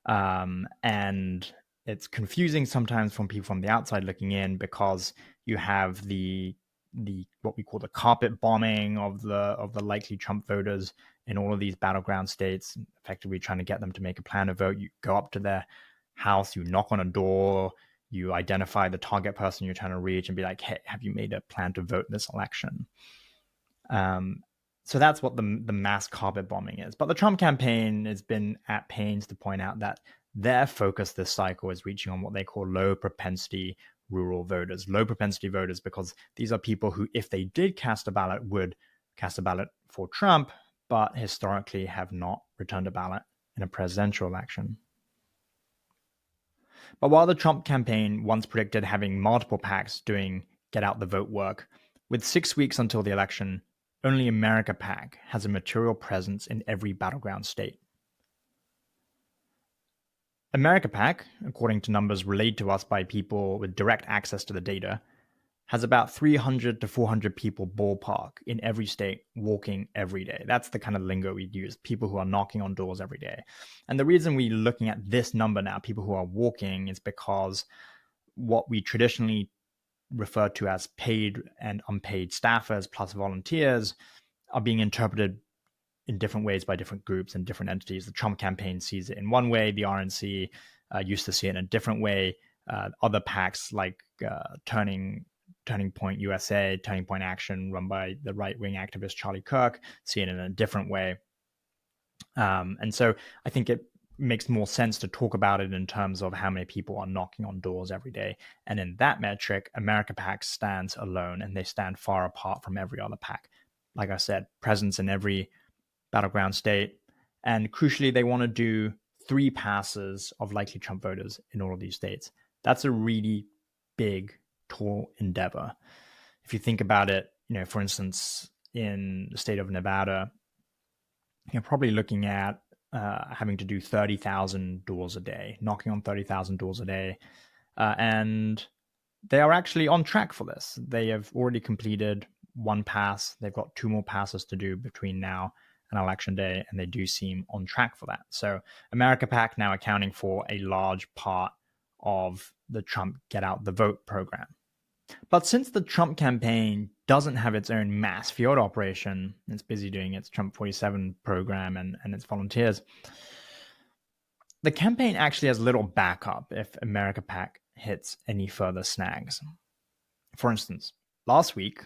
And it's confusing sometimes from people from the outside looking in, because you have the what we call the carpet bombing of the likely Trump voters in all of these battleground states, effectively trying to get them to make a plan to vote. You go up to their house, you knock on a door, you identify the target person you're trying to reach and be like, hey, have you made a plan to vote in this election? So that's what the mass carpet bombing is. But the Trump campaign has been at pains to point out that their focus this cycle is reaching on what they call low propensity rural voters. Low propensity voters because these are people who, if they did cast a ballot, would cast a ballot for Trump, but historically have not returned a ballot in a presidential election. But while the Trump campaign once predicted having multiple PACs doing get out the vote work, with 6 weeks until the election, only America PAC has a material presence in every battleground state. America PAC, according to numbers relayed to us by people with direct access to the data, has about 300 to 400 people ballpark in every state walking every day. That's the kind of lingo we use, people who are knocking on doors every day. And the reason we're looking at this number now, people who are walking, is because what we traditionally refer to as paid and unpaid staffers plus volunteers are being interpreted in different ways by different groups and different entities. The Trump campaign sees it in one way. The RNC used to see it in a different way. Other PACs like Turning Point USA, Turning Point Action, run by the right-wing activist Charlie Kirk, see it in a different way. And so I think it makes more sense to talk about it in terms of how many people are knocking on doors every day. And in that metric, America PAC stands alone, and they stand far apart from every other PAC. Like I said, presence in every battleground state. And crucially, they want to do 3 passes of likely Trump voters in all of these states. That's a really big, tall endeavor. If you think about it, for instance, in the state of Nevada, you're probably looking at having to do 30,000 doors a day, knocking on 30,000 doors a day. And they are actually on track for this. They have already completed 1 pass. They've got 2 more passes to do between now and election day, and they do seem on track for that. So America PAC now accounting for a large part of the Trump Get Out the Vote program. But since the Trump campaign doesn't have its own mass field operation, it's busy doing its Trump 47 program and its volunteers, the campaign actually has little backup if America PAC hits any further snags. For instance, last week,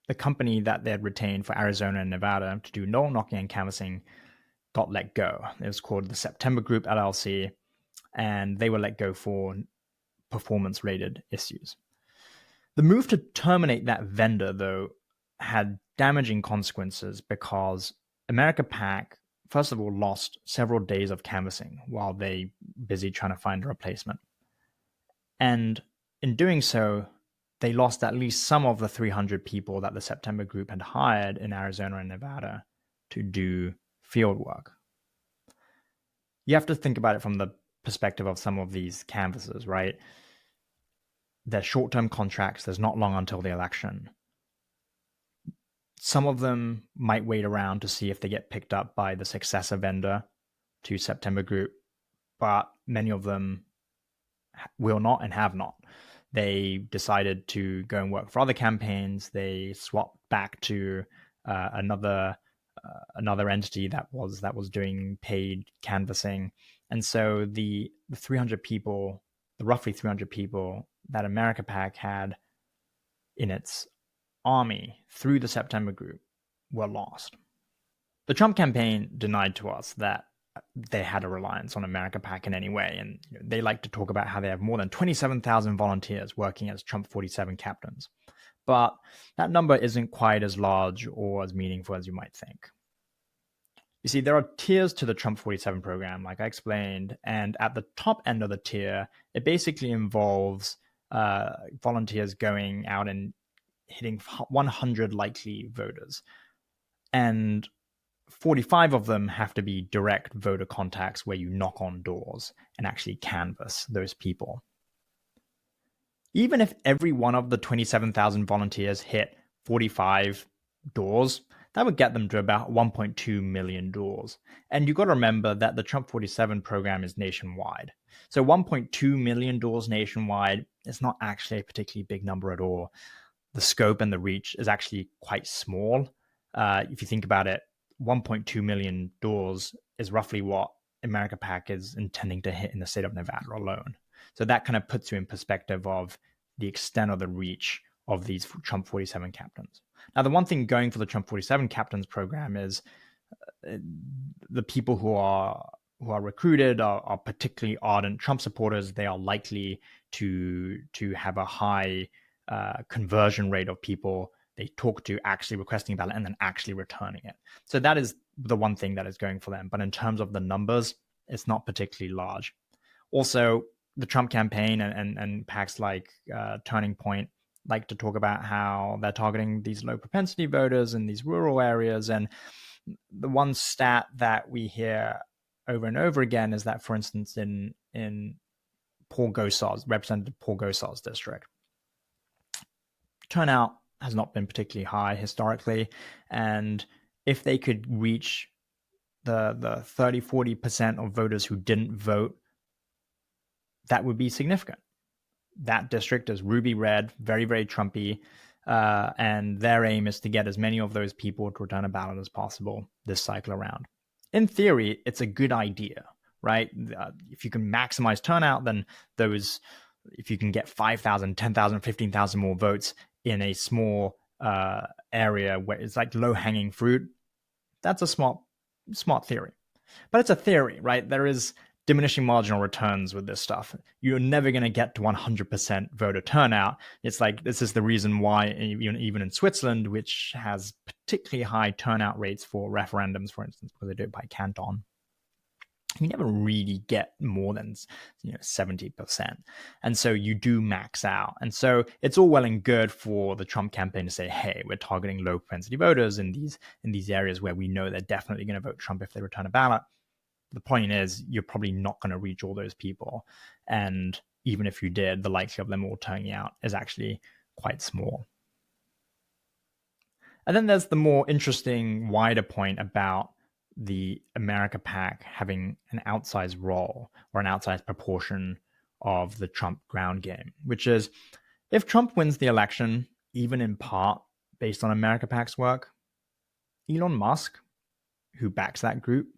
the company that they had retained for Arizona and Nevada to do no knocking and canvassing got let go. It was called the September Group LLC, and they were let go for performance-related issues. The move to terminate that vendor, though, had damaging consequences because America PAC, first of all, lost several days of canvassing while they busy trying to find a replacement. And in doing so, they lost at least some of the 300 people that the September Group had hired in Arizona and Nevada to do field work. You have to think about it from the perspective of some of these canvassers, right? They're short-term contracts. There's not long until the election. Some of them might wait around to see if they get picked up by the successor vendor to September Group, but many of them will not and have not. They decided to go and work for other campaigns. They swapped back to another entity that was doing paid canvassing, and so the 300 people, the roughly 300 people that America PAC had in its army through the September Group were lost. The Trump campaign denied to us that they had a reliance on America PAC in any way, and they like to talk about how they have more than 27,000 volunteers working as Trump 47 captains. But that number isn't quite as large or as meaningful as you might think. You see, there are tiers to the Trump 47 program, like I explained, and at the top end of the tier, it basically involves volunteers going out and hitting 100 likely voters. And 45 of them have to be direct voter contacts where you knock on doors and actually canvass those people. Even if every one of the 27,000 volunteers hit 45 doors, that would get them to about 1.2 million doors. And you've got to remember that the Trump 47 program is nationwide. So 1.2 million doors nationwide is not actually a particularly big number at all. The scope and the reach is actually quite small. If you think about it, 1.2 million doors is roughly what America PAC is intending to hit in the state of Nevada alone. So that kind of puts you in perspective of the extent of the reach of these Trump 47 captains. Now, the one thing going for the Trump 47 captains program is the people who are recruited are particularly ardent Trump supporters. They are likely to have a high conversion rate of people they talk to actually requesting a ballot and then actually returning it. So that is the one thing that is going for them. But in terms of the numbers, it's not particularly large. Also, the Trump campaign and PACs like Turning Point like to talk about how they're targeting these low propensity voters in these rural areas. And the one stat that we hear over and over again is that, for instance, in Paul Gosar's, Representative Paul Gosar's district, turnout has not been particularly high historically. And if they could reach the 30-40% of voters who didn't vote, that would be significant. That district is ruby red, very, very Trumpy. And their aim is to get as many of those people to return a ballot as possible this cycle around. In theory, it's a good idea, right? If you can maximize turnout, then if you can get 5,000, 10,000, 15,000 more votes in a small area where it's like low-hanging fruit, that's a smart theory. But it's a theory, right? There is diminishing marginal returns with this stuff. You're never going to get to 100% voter turnout. It's like, this is the reason why even in Switzerland, which has particularly high turnout rates for referendums, for instance, because they do it by canton, you never really get more than 70%. And so you do max out. And so it's all well and good for the Trump campaign to say, hey, we're targeting low propensity voters in these areas where we know they're definitely going to vote Trump if they return a ballot. The point is, you're probably not going to reach all those people. And even if you did, the likelihood of them all turning out is actually quite small. And then there's the more interesting, wider point about the America PAC having an outsized role or an outsized proportion of the Trump ground game, which is, if Trump wins the election, even in part based on America PAC's work, Elon Musk, who backs that group,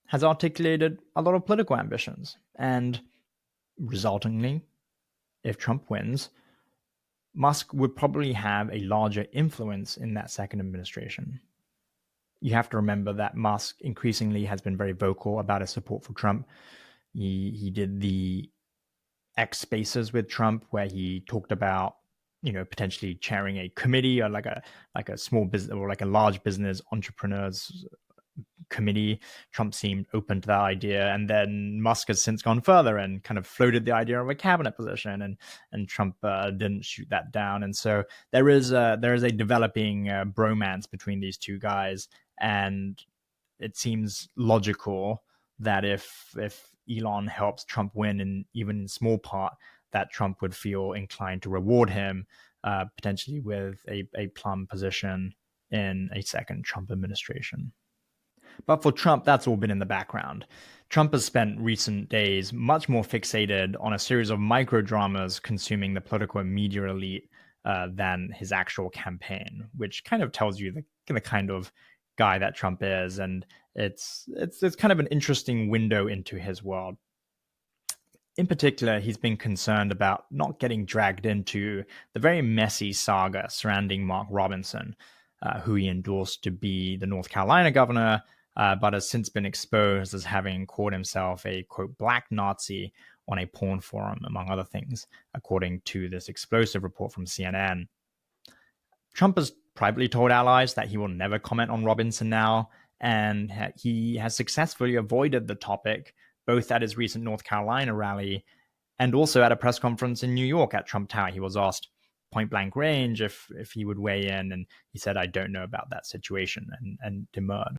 has articulated a lot of political ambitions. And resultingly, if Trump wins, Musk would probably have a larger influence in that second administration. You have to remember that Musk increasingly has been very vocal about his support for Trump. He did the X Spaces with Trump, where he talked about potentially chairing a committee or like a small business or like a large business entrepreneurs committee. Trump seemed open to that idea, and then Musk has since gone further and kind of floated the idea of a cabinet position, and Trump didn't shoot that down. And so there is a developing bromance between these two guys, and it seems logical that if Elon helps Trump win, and even in small part, that Trump would feel inclined to reward him potentially with a plum position in a second Trump administration. But for Trump, that's all been in the background. Trump has spent recent days much more fixated on a series of micro dramas consuming the political and media elite than his actual campaign, which kind of tells you the kind of guy that Trump is. And it's kind of an interesting window into his world. In particular, he's been concerned about not getting dragged into the very messy saga surrounding Mark Robinson, who he endorsed to be the North Carolina governor, but has since been exposed as having called himself a, quote, black Nazi on a porn forum, among other things, according to this explosive report from CNN. Trump has privately told allies that he will never comment on Robinson now, and he has successfully avoided the topic, both at his recent North Carolina rally and also at a press conference in New York at Trump Tower. He was asked point blank range if he would weigh in, and he said, I don't know about that situation, and demurred.